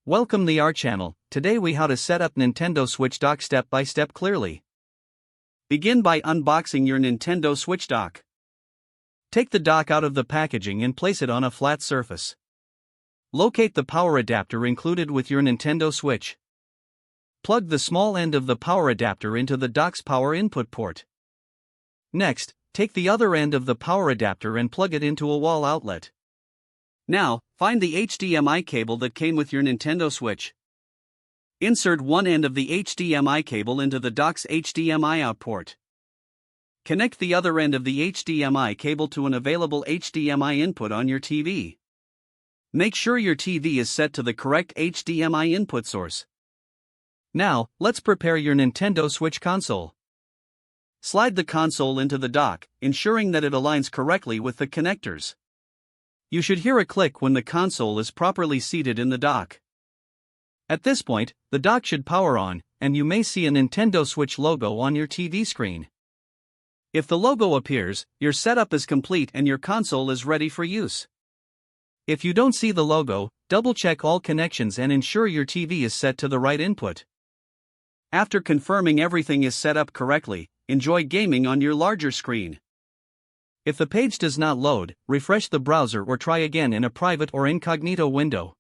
Welcome to our channel. Today we how to set up Nintendo Switch dock step by step clearly. Begin by unboxing your Nintendo Switch dock. Take the dock out of the packaging and place it on a flat surface. Locate the power adapter included with your Nintendo Switch. Plug the small end of the power adapter into the dock's power input port. Next, take the other end of the power adapter and plug it into a wall outlet. Now, find the HDMI cable that came with your Nintendo Switch. Insert one end of the HDMI cable into the dock's HDMI out port. Connect the other end of the HDMI cable to an available HDMI input on your TV. Make sure your TV is set to the correct HDMI input source. Now, let's prepare your Nintendo Switch console. Slide the console into the dock, ensuring that it aligns correctly with the connectors. You should hear a click when the console is properly seated in the dock. At this point, the dock should power on, and you may see a Nintendo Switch logo on your TV screen. If the logo appears, your setup is complete and your console is ready for use. If you don't see the logo, double-check all connections and ensure your TV is set to the right input. After confirming everything is set up correctly, enjoy gaming on your larger screen. If the page does not load, refresh the browser or try again in a private or incognito window.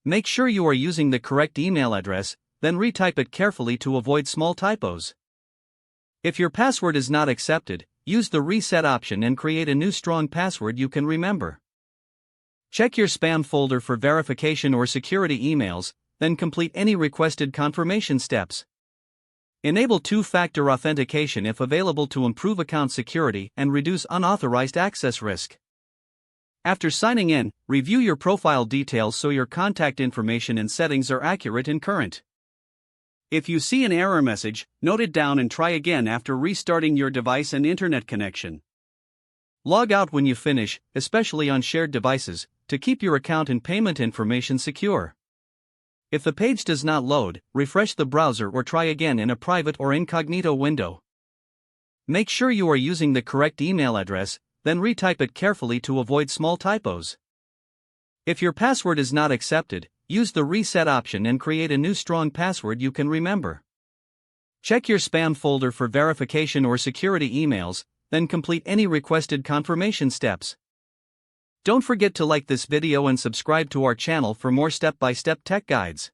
Make sure you are using the correct email address, then retype it carefully to avoid small typos. If your password is not accepted, use the reset option and create a new strong password you can remember. Check your spam folder for verification or security emails, then complete any requested confirmation steps. Enable two-factor authentication if available to improve account security and reduce unauthorized access risk. After signing in, review your profile details so your contact information and settings are accurate and current. If you see an error message, note it down and try again after restarting your device and internet connection. Log out when you finish, especially on shared devices, to keep your account and payment information secure. If the page does not load, refresh the browser or try again in a private or incognito window. Make sure you are using the correct email address, then retype it carefully to avoid small typos. If your password is not accepted, use the reset option and create a new strong password you can remember. Check your spam folder for verification or security emails, then complete any requested confirmation steps. Don't forget to like this video and subscribe to our channel for more step-by-step tech guides.